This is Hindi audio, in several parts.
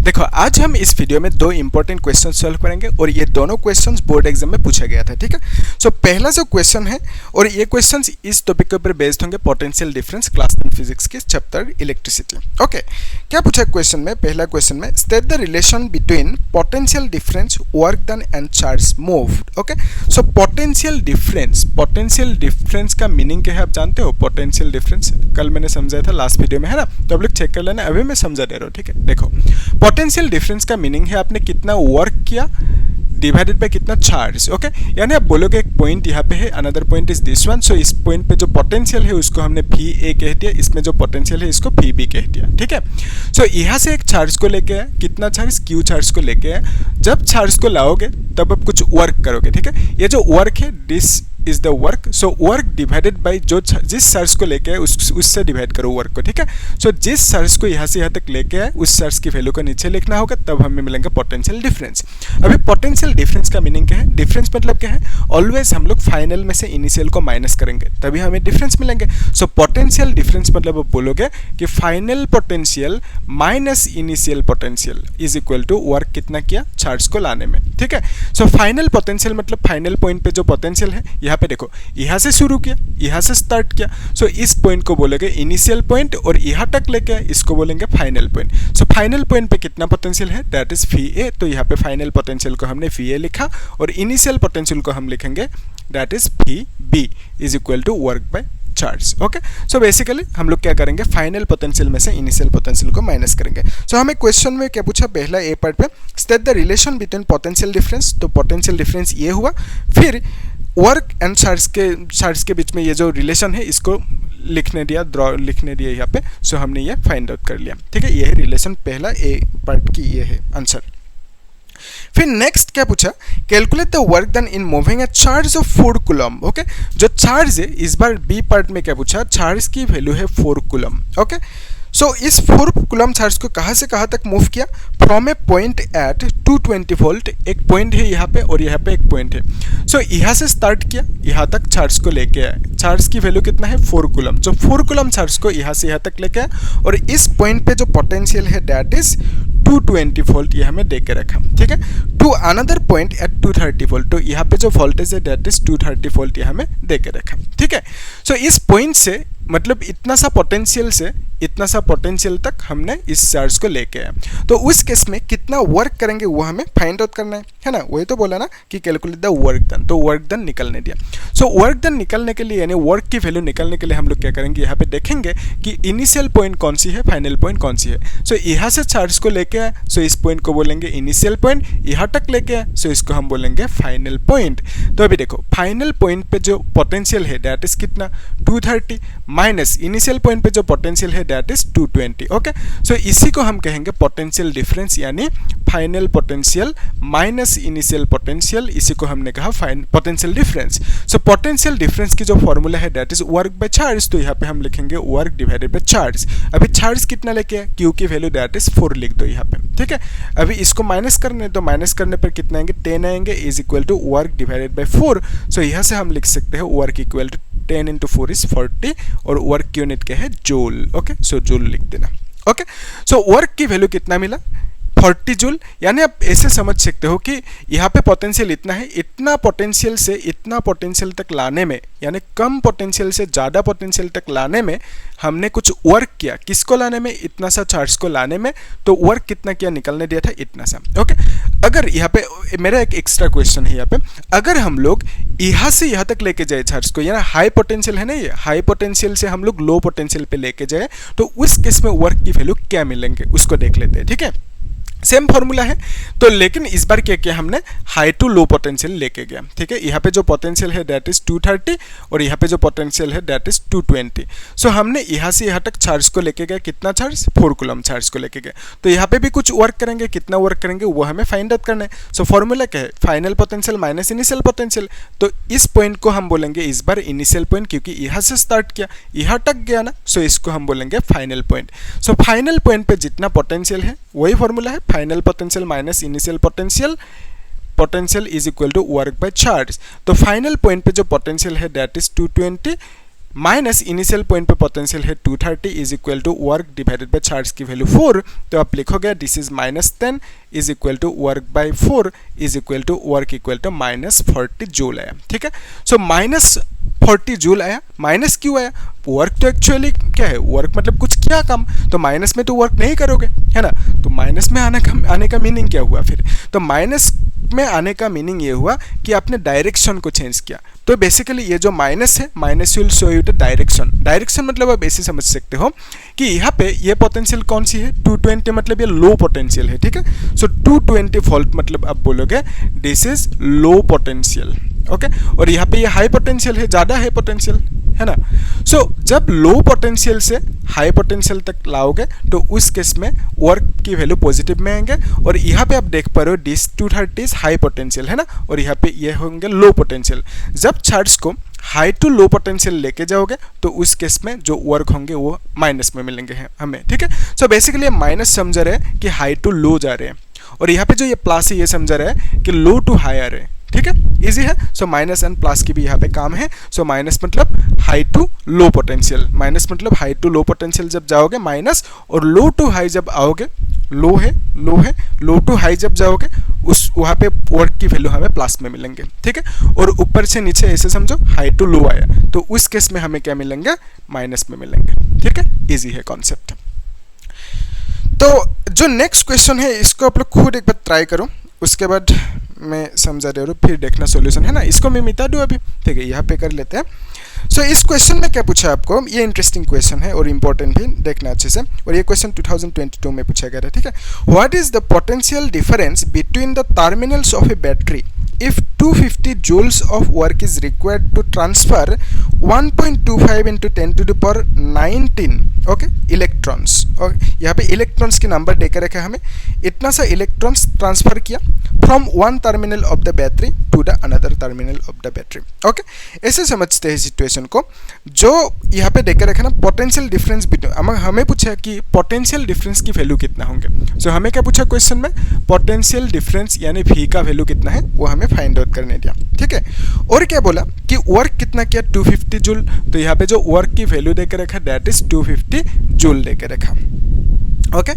देखो आज हम इस वीडियो में दो इंपॉर्टेंट क्वेश्चन सॉल्व करेंगे और ये दोनों क्वेश्चंस बोर्ड एग्जाम में पूछा गया था। ठीक है, सो पहला जो क्वेश्चन है और ये क्वेश्चंस इस टॉपिक के ऊपर बेस्ड होंगे पोटेंशियल डिफरेंस क्लास 10 फिजिक्स के चैप्टर इलेक्ट्रिसिटी। ओके, क्या पूछा क्वेश्चन में? पहला क्वेश्चन में state the relation between potential difference, work done and charge moved. Okay, so potential difference का मीनिंग क्या है आप जानते हो? पोटेंशियल डिफरेंस कल मैंने समझाया था लास्ट वीडियो में, है ना, तो आप लोग चेक कर लेना, अभी मैं समझा दे रहा हूँ। ठीक है, देखो पोटेंशियल डिफरेंस का मीनिंग है आपने कितना वर्क किया डिवाइडेड बाय कितना चार्ज। ओके, यानी आप बोलोगे एक पॉइंट यहाँ पे है, another point is this one, so इस पॉइंट पे जो पोटेंशियल है उसको हमने भी ए कह दिया, इसमें जो पोटेंशियल है इसको भी बी कह दिया। ठीक है, सो यहाँ से एक चार्ज को लेके आए, कितना चार्ज? क्यू चार्ज को लेके आए। जब चार्ज को लाओगे तब आप कुछ वर्क करोगे। ठीक है, ये जो वर्क है this is the work, so work divided by जो जिस चार्ज को लेके आए उससे डिवाइड करो वर्क को। ठीक है, सो जिस चार्ज को यहाँ से यहाँ तक लेके आए उस चार्ज की वैल्यू को नीचे लिखना होगा, तब हमें मिलेंगे पोटेंशियल डिफरेंस। अभी पोटेंशियल डिफरेंस का मीनिंग क्या है? डिफरेंस मतलब क्या है? ऑलवेज हम लोग फाइनल में से इनिशियल को माइनस करेंगे तभी हमें डिफरेंस मिलेंगे। सो पोटेंशियल डिफरेंस मतलब आप बोलोगे कि final potential minus initial potential is equal to work कितना किया चार्ज को लाने में। ठीक है, सो फाइनल पोटेंशियल मतलब फाइनल पॉइंट पे जो पोटेंशियल है, यहाँ पे देखो यहाँ से शुरू किया, यहाँ से स्टार्ट किया, सो इस पॉइंट को बोलेंगे इनिशियल पॉइंट और यहाँ तक लेके आए इसको बोलेंगे final point. So final point पे कितना पोटेंशियल है? दैट इज वी ए, तो यहाँ पे फाइनल पोटेंशियल को हमने वी ए लिखा और इनिशियल पोटेंशियल को हम लिखेंगे that is V B is equal to work by charge. Okay, so basically हम लोग क्या करेंगे? फाइनल पोटेंशियल में से इनिशियल पोटेंशियल को माइनस करेंगे। सो हमें क्वेश्चन में क्या पूछा? पहला ए पार्ट पे state the relation between potential difference, तो पोटेंशियल डिफरेंस ये हुआ, फिर वर्क एंड चार्ज के बीच में ये जो रिलेशन है इसको लिखने दिया यहाँ पे, सो हमने ये फाइंड आउट कर लिया। ठीक है, ये है रिलेशन, पहला ए पार्ट की ये है आंसर। फिर नेक्स्ट क्या पूछा? Calculate the work done in moving a charge of 4 coulomb. Okay, जो चार्ज है इस बार बी पार्ट में क्या पूछा? चार्ज की वैल्यू है 4 कूलम। ओके, सो इस 4 कूलम चार्ज को कहाँ से कहाँ तक मूव किया? From a point at 220 volt, एक पॉइंट है यहाँ पे और यहाँ पे एक पॉइंट है। सो यहाँ से स्टार्ट किया, यहाँ तक चार्ज को लेके आए, चार्ज की वैल्यू कितना है? 4 कूलम। जो 4 कूलम चार्ज को यहाँ से यहाँ तक लेके आए और इस पॉइंट पे जो पोटेंशियल है दैट इज 220 वोल्ट, ये हमें दे के रखा। ठीक है, to another point at 230 volt, तो यहाँ पे जो वोल्टेज है दैट इज 230 वोल्ट, ये हमें दे के रखा। ठीक है, सो इस पॉइंट से मतलब इतना सा पोटेंशियल से इतना सा पोटेंशियल तक हमने इस चार्ज को लेके आया, तो उस केस में कितना वर्क करेंगे वो हमें फाइंड आउट करना है ना। वही तो बोला ना कि कैलकुलेट द वर्क डन, तो वर्क डन निकलने दिया। सो वर्क डन निकलने के लिए यानी वर्क की वैल्यू निकलने के लिए हम लोग क्या करेंगे? यहाँ पे देखेंगे कि इनिशियल पॉइंट कौन सी है, फाइनल पॉइंट कौन सी है। सो यहाँ से चार्ज को लेके आए, सो इस पॉइंट को बोलेंगे इनिशियल पॉइंट, यहाँ तक लेके आए, सो इसको हम बोलेंगे फाइनल पॉइंट। तो अभी देखो फाइनल पॉइंट पे जो पोटेंशियल है दैट इज कितना? 230 माइनस इनिशियल पॉइंट पे जो पोटेंशियल है दैट इज 220। ओके, सो इसी को हम कहेंगे पोटेंशियल डिफरेंस, यानी final potential minus initial potential, इसी को हमने कहा potential difference. So potential difference की जो फॉर्मूला है that is work by charge, तो यहाँ पे हम लिखेंगे वर्क डिवाइडेड बाय चार्ज। अभी चार्ज कितना लेके आए? क्यू की वैल्यू दैट इज 4 लिख दो यहाँ पे। ठीक है, अभी इसको माइनस करने, तो माइनस करने पर कितना आएंगे? 10 आएंगे is equal to work divided by 4। So यहाँ से हम लिख सकते हैं work equal to 10 into 4 is 40 और वर्क यूनिट क्या है? जूल। ओके, सो जूल लिख देना। ओके, सो वर्क की वैल्यू कितना मिला? 40 जूल। यानी आप ऐसे समझ सकते हो कि यहाँ पे पोटेंशियल इतना है, इतना पोटेंशियल से इतना पोटेंशियल तक लाने में, यानी कम पोटेंशियल से ज़्यादा पोटेंशियल तक लाने में हमने कुछ वर्क किया। किसको लाने में? इतना सा चार्ज को लाने में। तो वर्क कितना किया? निकलने दिया था इतना सा। ओके, अगर यहाँ पे मेरा एक एक्स्ट्रा क्वेश्चन है यहाँ पे, अगर हम लोग यहाँ से यहाँ तक लेके जाए चार्ज को, यानी हाई पोटेंशियल है ना, ये हाई पोटेंशियल से हम लोग लो पोटेंशियल पे लेके जाए, तो उस केस में वर्क की वैल्यू क्या मिलेंगे उसको देख लेते हैं। ठीक है, सेम फॉर्मूला है, तो लेकिन इस बार क्या किया हमने? हाई टू लो पोटेंशियल लेके गया। ठीक है, यहाँ पे जो पोटेंशियल है दैट इज 230 और यहाँ पे जो पोटेंशियल है दैट इज 220। सो हमने यहाँ से यहाँ तक चार्ज को लेके गए, कितना चार्ज? 4 कूलम चार्ज को लेके गए, तो यहाँ पे भी कुछ वर्क करेंगे, कितना वर्क करेंगे वो हमें फाइंड आउट करना है। सो फॉर्मूला क्या है? Final potential minus initial potential, तो इस पॉइंट को हम बोलेंगे इस बार इनिशियल पॉइंट, क्योंकि यहाँ से स्टार्ट किया यहाँ तक गया ना, सो इसको हम बोलेंगे final point. So final point पे जितना पोटेंशियल है वही फॉर्मूला है, final potential minus initial potential, potential is equal to work by charge. तो फाइनल पॉइंट पे जो पोटेंशियल है that is 220 minus initial point पे पोटेंशियल है 230 is equal to work divided by charge की वैल्यू 4, तो आप लिखोगे this is -10 is equal to work by 4 is equal to work equal to -40 joule आया। ठीक है, सो -40 जूल आया। माइनस क्यों आया? वर्क तो एक्चुअली क्या है, वर्क मतलब कुछ किया काम, तो माइनस में तो वर्क नहीं करोगे, है ना। तो माइनस में आने का मीनिंग क्या हुआ फिर? तो माइनस में आने का मीनिंग ये हुआ कि आपने डायरेक्शन को चेंज किया। तो बेसिकली ये जो माइनस है, minus will show you the direction. Direction मतलब आप ऐसे समझ सकते हो कि यहाँ पे ये पोटेंशियल कौन सी है, 220, मतलब ये लो पोटेंशियल है। ठीक है, सो 220 वोल्ट मतलब आप बोलोगे this is low potential. Okay, और यहाँ पे ये हाई पोटेंशियल है, ज़्यादा हाई पोटेंशियल है ना। सो जब लो पोटेंशियल से हाई पोटेंशियल तक लाओगे तो उस केस में वर्क की वैल्यू पॉजिटिव में आएंगे, और यहाँ पे आप देख पा रहे हो दिस 230 हाई पोटेंशियल है ना, और यहाँ पे ये होंगे लो पोटेंशियल। जब चार्ज को हाई टू लो पोटेंशियल लेके जाओगे तो उस केस में जो वर्क होंगे वो माइनस में मिलेंगे हमें। ठीक है, सो बेसिकली माइनस समझ रहे हैं कि हाई टू लो जा रहे हैं, और यहाँ पे जो ये प्लस है ये समझ रहे हैं कि लो टू हाई आ रहे हैं। ठीक है, इजी है। सो माइनस एंड प्लस की भी यहाँ पे काम है। सो माइनस मतलब high to low potential, minus मतलब हाई टू लो पोटेंशियल जब जाओगे माइनस, और लो टू हाई जब आओगे, लो है, लो टू हाई जब जाओगे उस वहाँ पे वर्क की वैल्यू हमें प्लस में मिलेंगे। ठीक है, और ऊपर से नीचे ऐसे समझो हाई टू लो आया तो उस केस में हमें क्या मिलेंगे, माइनस में मिलेंगे। ठीक है, इजी है कॉन्सेप्ट। तो जो नेक्स्ट क्वेश्चन है इसको आप लोग खुद एक बार ट्राई करो, उसके बाद मैं समझा दे रहा हूँ, फिर देखना सॉल्यूशन है ना। इसको मैं मिटा दूँ अभी, ठीक है, यहाँ पे कर लेते हैं। सो इस क्वेश्चन में क्या पूछा आपको, ये इंटरेस्टिंग क्वेश्चन है और इंपॉर्टेंट भी, देखना अच्छे से। और ये क्वेश्चन 2022 में पूछा गया था। ठीक है, what is the potential difference between the terminals of A battery if 250 joules of work is required to transfer 1.25 into 10 to the power 19 okay electrons. और यहाँ पे इलेक्ट्रॉन्स के नंबर देकर रखा है हमें, इतना सा इलेक्ट्रॉन्स ट्रांसफर किया from one terminal of the battery to the another terminal of the battery. Okay, ऐसे समझते हैं सिचुएशन को। जो यहाँ पे देकर रखा ना पोटेंशियल डिफरेंस बिटवीन, हमें पूछा कि पोटेंशियल डिफरेंस की वैल्यू कितना होंगे। सो हमें क्या पूछा क्वेश्चन में, पोटेंशियल डिफरेंस यानी V का वैल्यू कितना है वो हमें फाइंड आउट करने दिया। ठीक है, और क्या बोला कि वर्क कितना किया, 250 जूल। तो यहाँ पे जो वर्क की वैल्यू देकर रखा दैट इज 250 जूल देकर रखा। Okay,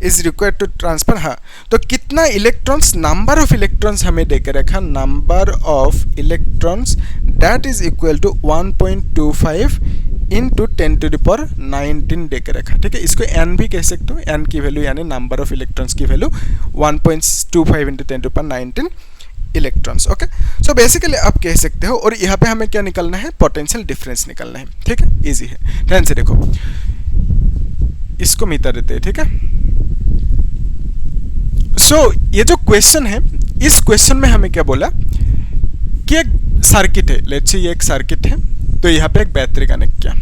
is required to transfer, हाँ, तो कितना इलेक्ट्रॉन्स, नंबर ऑफ इलेक्ट्रॉन्स हमें देकर रखा, number of electrons that is equal to 1.25 into 10 to the power 19 देकर रखा। ठीक है, इसको n भी कह सकते हो, n की वैल्यू यानी नंबर ऑफ इलेक्ट्रॉन्स की value 1.25 into 10 to power 19 electrons. Okay, so basically आप कह सकते हो, और यहाँ पे हमें क्या निकालना है, पोटेंशियल डिफरेंस निकालना है। ठीक है, इजी है, ध्यान से देखो, इसको मिटा देते हैं। ठीक है, सो ये जो क्वेश्चन है, इस क्वेश्चन में हमें क्या बोला कि एक सर्किट है, लेट्स से ये एक सर्किट है, तो यहाँ पे एक बैटरी कनेक्ट किया।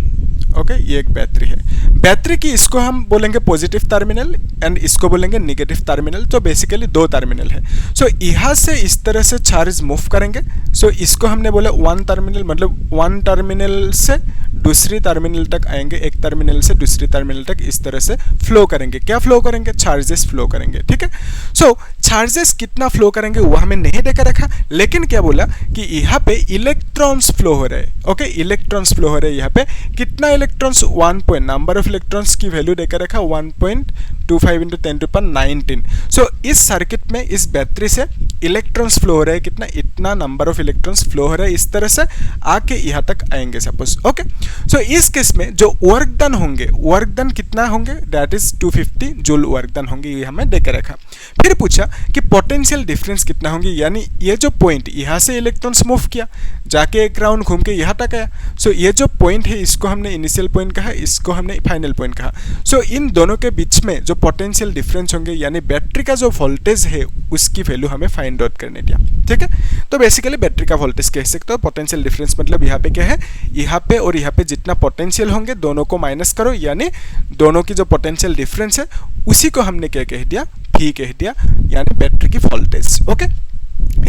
ओके, ये एक बैटरी है, बैटरी की इसको हम बोलेंगे पॉजिटिव टर्मिनल एंड इसको बोलेंगे नेगेटिव टर्मिनल। तो बेसिकली दो टर्मिनल है। सो यहाँ से इस तरह से चार्ज मूव करेंगे। सो इसको हमने बोला वन टर्मिनल, मतलब वन टर्मिनल से दूसरी टर्मिनल तक आएंगे, एक टर्मिनल से दूसरी टर्मिनल तक इस तरह से फ्लो करेंगे। क्या फ्लो करेंगे, चार्जेस फ्लो करेंगे। ठीक है, सो चार्जेस कितना फ्लो करेंगे वो हमें नहीं देकर रखा, लेकिन क्या बोला कि यहाँ पे इलेक्ट्रॉन्स फ्लो हो रहे हैं। ओके, इलेक्ट्रॉन्स फ्लो हो रहे हैं। यहाँ पे कितना electrons, 1 point, number of electrons की वैल्यू देकर रखा 1.25 इंटू 10 टू पावर 19। सो इस सर्किट में इस बैटरी से इलेक्ट्रॉन्स फ्लो हो रहे हैं, कितना, इतना नंबर ऑफ इलेक्ट्रॉन्स फ्लो हो रहे हैं, इस तरह से आके यहाँ तक आएंगे सपोज। ओके, सो इस केस में जो वर्क डन होंगे, वर्क डन कितना होंगे, that is 250 joule work done होंगे, ये हमें देकर रखा। फिर पूछा कि पोटेंशियल डिफरेंस कितना होंगे, यानी ये जो पॉइंट यहाँ से इलेक्ट्रॉन्स मूव किया, जाके एक राउंड घूम के यहाँ तक आया। सो ये जो पॉइंट है इसको हमने इनिशियल पॉइंट कहा, इसको हमने फाइनल पॉइंट कहा। सो इन दोनों के बीच में जो पोटेंशियल डिफरेंस होंगे यानी बैटरी का जो वोल्टेज है उसकी वैल्यू हमें फाइंड आउट करने दिया। ठीक है, तो बेसिकली बैटरी का वोल्टेज कह सकते हो। पोटेंशियल डिफरेंस मतलब यहाँ पे क्या है, यहाँ पे और यहाँ पे जितना पोटेंशियल होंगे दोनों को माइनस करो, यानी दोनों की जो पोटेंशियल डिफरेंस है उसी को हमने क्या कह दिया, V कह दिया, यानी बैटरी की वोल्टेज। ओके,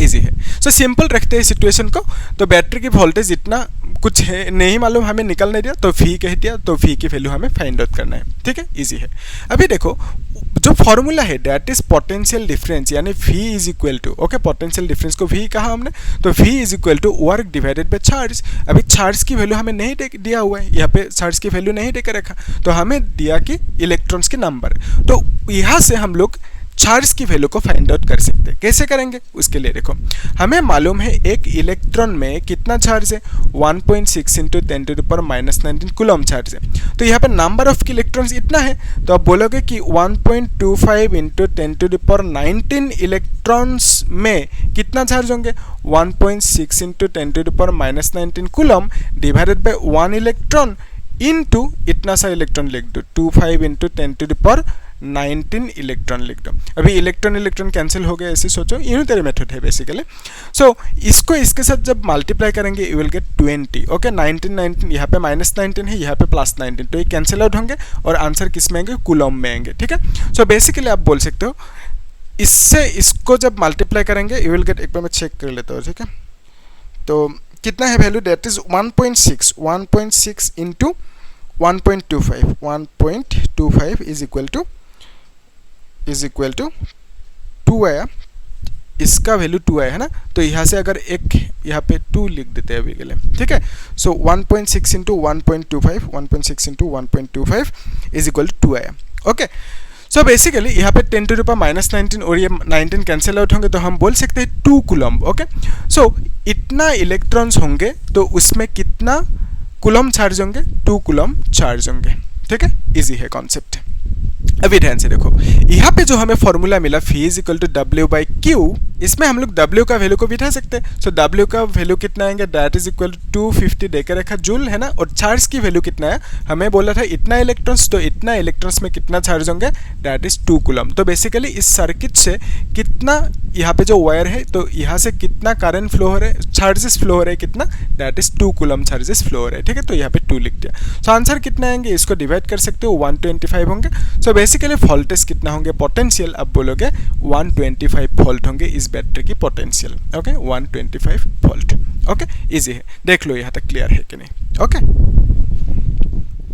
इजी है। सो सिंपल रखते हैं सिचुएशन को। तो बैटरी की वोल्टेज इतना कुछ है नहीं मालूम, हमें निकलने दिया तो V कह दिया, तो V की वैल्यू हमें फाइंड आउट करना है। ठीक है, इजी है। अभी देखो जो फॉर्मूला है दैट इज पोटेंशियल डिफरेंस, यानी V is equal to, okay, potential difference को V कहा हमने, तो V is equal to work divided by charge. अभी चार्ज की वैल्यू हमें नहीं दिया हुआ है, यहाँ पे चार्ज की वैल्यू नहीं देकर रखा, तो हमें दिया कि इलेक्ट्रॉन्स के नंबर, तो यहाँ से हम लोग चार्ज की वैल्यू को फाइंड आउट कर सकते हैं। कैसे करेंगे उसके लिए देखो, हमें मालूम है एक इलेक्ट्रॉन में कितना चार्ज है, 1.6 इंटू 10⁻⁻19 कूलम चार्ज है। तो यहाँ पे नंबर ऑफ इलेक्ट्रॉन्स इतना है, तो आप बोलोगे कि 1.25 इंटू 10⁻19 इलेक्ट्रॉन्स में कितना चार्ज होंगे, 1.6 into 10⁻⁻19 coulomb divided by 1 electron into इतना सा इलेक्ट्रॉन लिख दो, 25 इंटू 10⁻19 इलेक्ट्रॉन लिख दो। अभी इलेक्ट्रॉन कैंसिल हो गया, ऐसे सोचो, यूनिटरी मेथड है बेसिकली। सो इसको इसके साथ जब मल्टीप्लाई करेंगे यू विल गेट 20, ओके, 19 यहाँ पे -19 है, यहाँ पे +19, तो ये कैंसिल आउट होंगे और आंसर किस में आएंगे, कूलम में आएंगे, ठीक है। सो बेसिकली आप बोल सकते हो इससे इसको जब मल्टीप्लाई करेंगे यू विल गेट, एक बार मैं चेक कर लेता हूँ, ठीक है। तो कितना है value, that is 1.6 into 1.25 is equal to 2 आया, इसका वैल्यू 2 आया है ना, तो यहाँ से अगर एक यहाँ पे 2 लिख देते हैं अभी के लिए, ठीक है। सो 1.6 इंटू 1.25 इज इक्वल टू 2 आया, ओके। सो बेसिकली यहाँ पे 10⁻⁻19 और ये 19 कैंसिल आउट होंगे, तो हम बोल सकते हैं 2 कूलम, ओके। सो इतना इलेक्ट्रॉन्स होंगे तो उसमें कितना कूलम चार्ज होंगे, 2 कूलम चार्ज होंगे, ठीक है। इजी है कॉन्सेप्ट। अभी ध्यान से देखो, यहाँ पे जो हमें फॉर्मूला मिला V is equal to W/Q, इसमें हम लोग W का वैल्यू को बिठा सकते हैं। सो W का वैल्यू कितना आएंगे, दैट इज इक्वल टू 250 देकर रखा जूल है ना, और चार्ज की वैल्यू कितना है, हमें बोला था इतना इलेक्ट्रॉन्स, तो इतना इलेक्ट्रॉन्स में कितना चार्ज होंगे, दैट इज 2 कूलम। तो बेसिकली इस सर्किट से कितना, यहाँ पे जो वायर है तो यहाँ से कितना करंट फ्लो हो रहा है, चार्जेस फ्लो हो रहा है कितना, that is 2 coulomb charges flow हो रहा है, ठीक है। तो यहाँ पे 2 लिख दिया। सो आंसर कितना आएंगे, इसको डिवाइड कर सकते हो, 125 होंगे। सो बेसिकली वोल्टेज कितना होंगे, पोटेंशियल आप बोलोगे 125 वोल्ट होंगे इस बैटरी की potential, okay, 125 volt, okay. Easy है, देख लो यहाँ तक क्लियर है कि नहीं, ओके,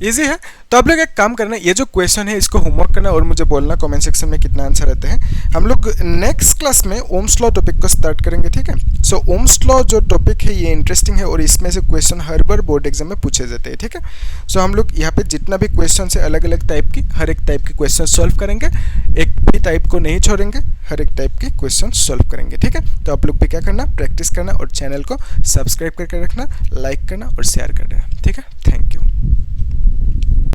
इजी है। तो आप लोग एक काम करना, ये जो क्वेश्चन है इसको होमवर्क करना और मुझे बोलना कमेंट सेक्शन में कितना आंसर रहते हैं। हम लोग नेक्स्ट क्लास में ओम्स लॉ टॉपिक को स्टार्ट करेंगे, ठीक है। सो ओम्स लॉ जो टॉपिक है ये इंटरेस्टिंग है और इसमें से क्वेश्चन हर बार बोर्ड एग्जाम में पूछे जाते हैं, ठीक है। सो हम लोग यहाँ पे जितना भी क्वेश्चन है अलग अलग टाइप की, हर एक टाइप के क्वेश्चन सॉल्व करेंगे, एक भी टाइप को नहीं छोड़ेंगे, हर एक टाइप के क्वेश्चन सॉल्व करेंगे, ठीक है। तो आप लोग भी क्या करना, प्रैक्टिस करना और चैनल को सब्सक्राइब करके रखना, लाइक करना और शेयर करना, ठीक है। Thank you.